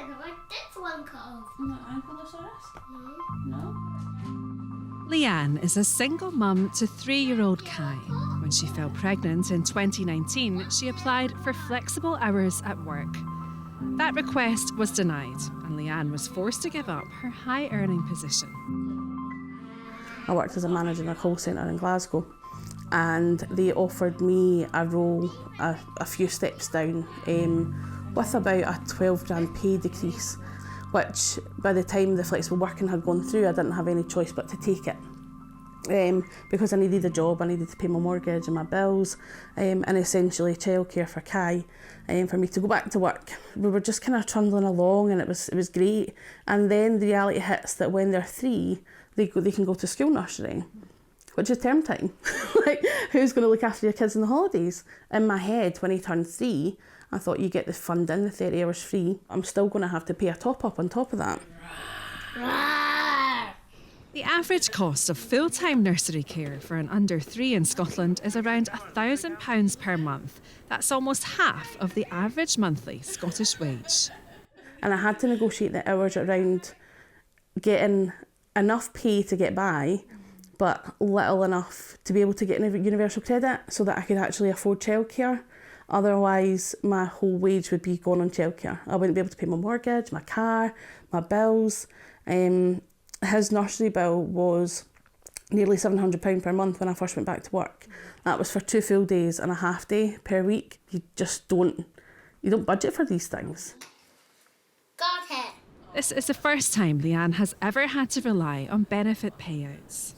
Where did one cut off? Ankylosaurus? No. Leanne is a single mum to 3-year-old Kai. When she fell pregnant in 2019, she applied for flexible hours at work. That request was denied, and Leanne was forced to give up her high-earning position. I worked as a manager in a call centre in Glasgow, and they offered me a role a few steps down with about a 12 grand pay decrease, which by the time the flexible working had gone through, I didn't have any choice but to take it. Because I needed a job, I needed to pay my mortgage and my bills, and essentially childcare for Kai, for me to go back to work. We were just kind of trundling along, and it was great. And then the reality hits that when they're 3, they can go to school nursery, which is term time. Like, who's going to look after your kids in the holidays? In my head, when he turned 3, I thought, you get the funding, the 30 hours free. I'm still going to have to pay a top up on top of that. The average cost of full-time nursery care for an under 3 in Scotland is around £1,000 per month. That's almost half of the average monthly Scottish wage. And I had to negotiate the hours around getting enough pay to get by, but little enough to be able to get universal credit so that I could actually afford childcare. Otherwise, my whole wage would be gone on childcare. I wouldn't be able to pay my mortgage, my car, my bills. His nursery bill was nearly £700 per month when I first went back to work. That was for 2 full days and a half day per week. You don't budget for these things. Got it. This is the first time Leanne has ever had to rely on benefit payouts.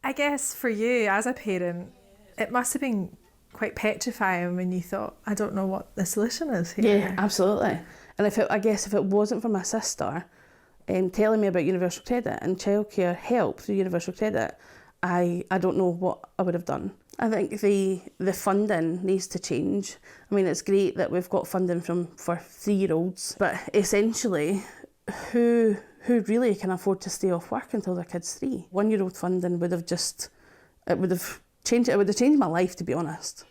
I guess for you as a parent, it must have been quite petrifying when you thought, I don't know what the solution is here. Yeah, absolutely. And I guess if it wasn't for my sister telling me about universal credit and childcare help through universal credit, I don't know what I would have done. I think the funding needs to change. I mean, it's great that we've got funding for 3-year-olds, but essentially, who really can afford to stay off work until their kid's 3? 1-year-old funding would have changed my life, to be honest.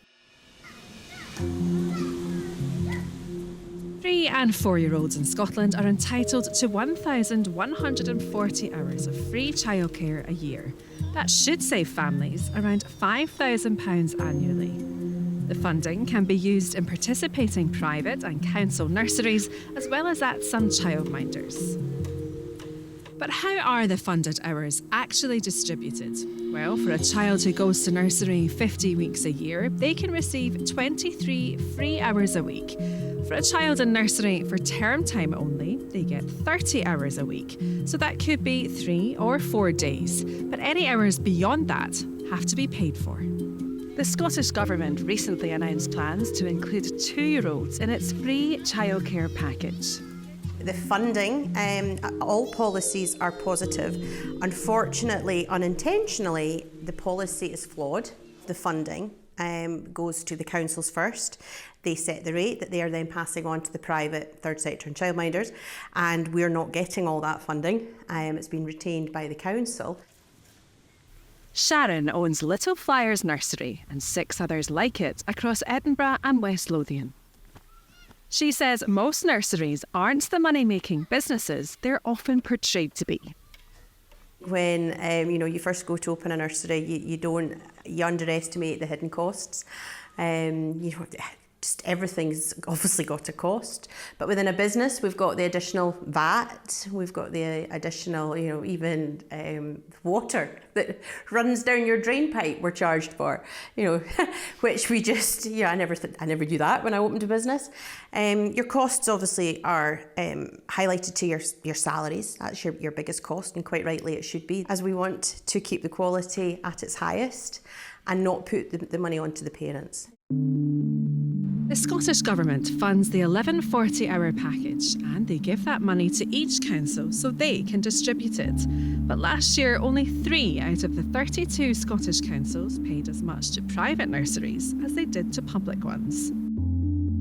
3- and 4-year-olds in Scotland are entitled to 1,140 hours of free childcare a year. That should save families around £5,000 annually. The funding can be used in participating private and council nurseries, as well as at some childminders. But how are the funded hours actually distributed? Well, for a child who goes to nursery 50 weeks a year, they can receive 23 free hours a week. For a child in nursery for term time only, they get 30 hours a week. So that could be 3 or 4 days. But any hours beyond that have to be paid for. The Scottish Government recently announced plans to include 2-year-olds in its free childcare package. The funding, all policies are positive. Unfortunately, unintentionally, the policy is flawed. The funding goes to the councils first. They set the rate that they are then passing on to the private, third sector and childminders, and we're not getting all that funding. It's been retained by the council. Sharon owns Little Flyers Nursery and 6 others like it across Edinburgh and West Lothian. She says most nurseries aren't the money-making businesses they're often portrayed to be. When you first go to open a nursery, you underestimate the hidden costs. Just everything's obviously got a cost. But within a business, we've got the additional VAT, we've got the additional, even water that runs down your drain pipe we're charged for, which we just, I never knew that when I opened a business. Your costs obviously are highlighted to your salaries. That's your biggest cost, and quite rightly it should be, as we want to keep the quality at its highest and not put the money onto the parents. The Scottish Government funds the 1140-hour package, and they give that money to each council so they can distribute it. But last year, only 3 out of the 32 Scottish councils paid as much to private nurseries as they did to public ones.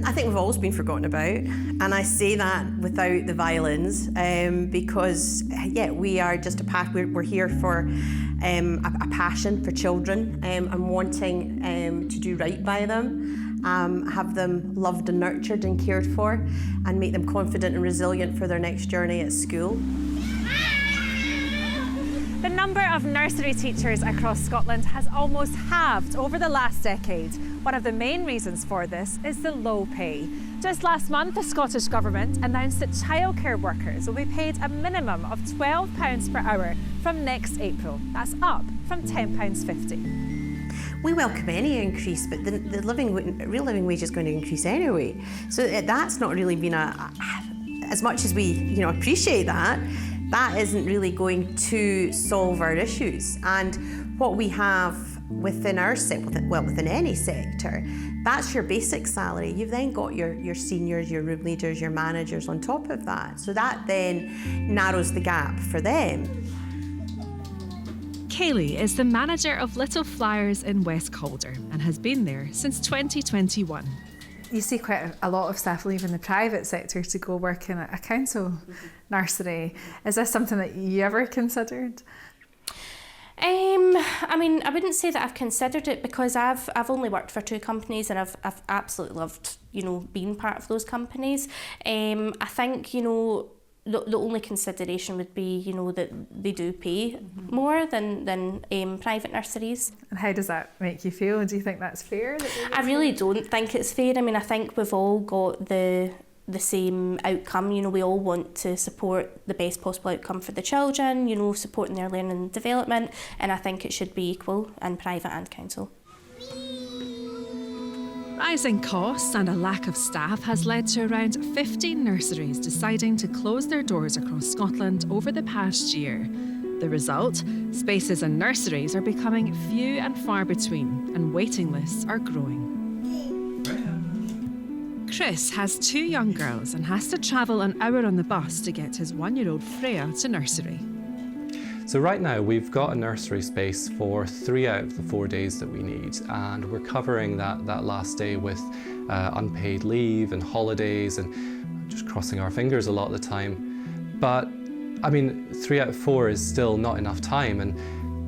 I think we've always been forgotten about, and I say that without the violins, because we are just we're here for a passion for children and wanting to do right by them. have them loved and nurtured and cared for, and make them confident and resilient for their next journey at school. The number of nursery teachers across Scotland has almost halved over the last decade. One of the main reasons for this is the low pay. Just last month, the Scottish Government announced that childcare workers will be paid a minimum of £12 per hour from next April. That's up from £10.50. We welcome any increase, but the real living wage is going to increase anyway. So that's not really been as much as we appreciate that isn't really going to solve our issues. And what we have within our sector, within any sector, that's your basic salary. You've then got your seniors, your room leaders, your managers on top of that. So that then narrows the gap for them. Kaylee is the manager of Little Flyers in West Calder and has been there since 2021. You see quite a lot of staff leaving the private sector to go work in a council nursery. Is this something that you ever considered? I mean, I wouldn't say that I've considered it, because I've only worked for 2 companies, and I've absolutely loved, being part of those companies. I think, the only consideration would be, that they do pay more than private nurseries. And how does that make you feel? Do you think that's fair? I really don't think it's fair. I mean, I think we've all got the same outcome. We all want to support the best possible outcome for the children, supporting their learning and development, and I think it should be equal in private and council. Rising costs and a lack of staff has led to around 15 nurseries deciding to close their doors across Scotland over the past year. The result? Spaces in nurseries are becoming few and far between, and waiting lists are growing. Chris has 2 young girls and has to travel an hour on the bus to get his 1-year-old Freya to nursery. So right now we've got a nursery space for 3 out of the 4 days that we need, and we're covering that last day with unpaid leave and holidays, and just crossing our fingers a lot of the time. But I mean, 3 out of 4 is still not enough time, and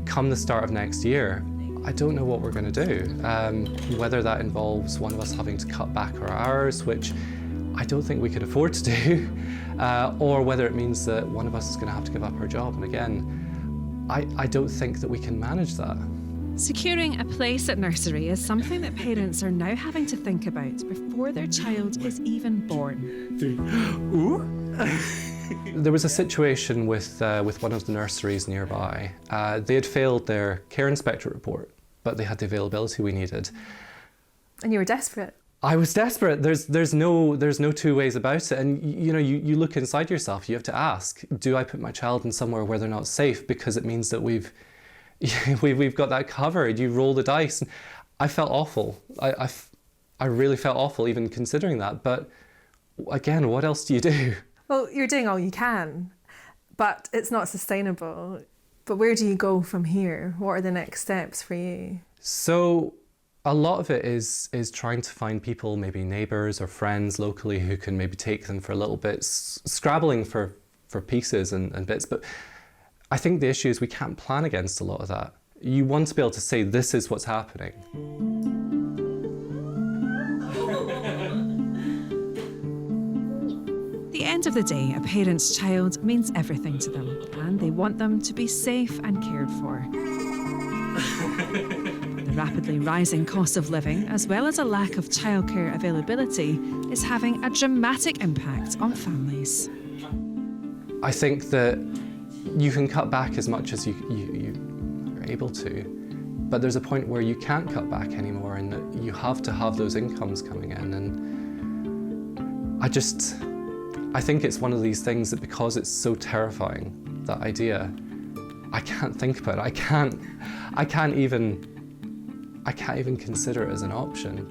come the start of next year, I don't know what we're going to do. Whether that involves one of us having to cut back our hours, which I don't think we could afford to do, or whether it means that one of us is going to have to give up our job. And again, I don't think that we can manage that. Securing a place at nursery is something that parents are now having to think about before their child is even born. There was a situation with one of the nurseries nearby. They had failed their care inspector report, but they had the availability we needed. And you were desperate. I was desperate. There's no 2 ways about it. And you look inside yourself. You have to ask: do I put my child in somewhere where they're not safe? Because it means that we've got that covered. You roll the dice. I felt awful. I really felt awful even considering that. But again, what else do you do? Well, you're doing all you can, but it's not sustainable. But where do you go from here? What are the next steps for you? So a lot of it is trying to find people, maybe neighbours or friends locally, who can maybe take them for a little bit, scrabbling for pieces and bits. But I think the issue is we can't plan against a lot of that. You want to be able to say, this is what's happening. At the end of the day, a parent's child means everything to them, and they want them to be safe and cared for. The rapidly rising cost of living, as well as a lack of childcare availability, is having a dramatic impact on families. I think that you can cut back as much as you are able to, but there's a point where you can't cut back anymore, and that you have to have those incomes coming in. And I think it's one of these things that, because it's so terrifying, that idea, I can't think about it. I can't even consider it as an option.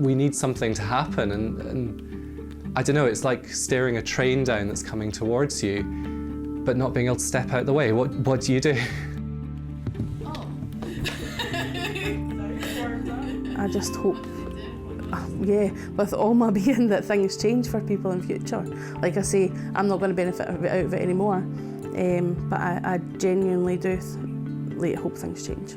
We need something to happen, and I don't know, it's like staring a train down that's coming towards you, but not being able to step out the way. What do you do? I just hope, with all my being, that things change for people in future. Like I say, I'm not going to benefit out of it anymore, but I genuinely do hope things change.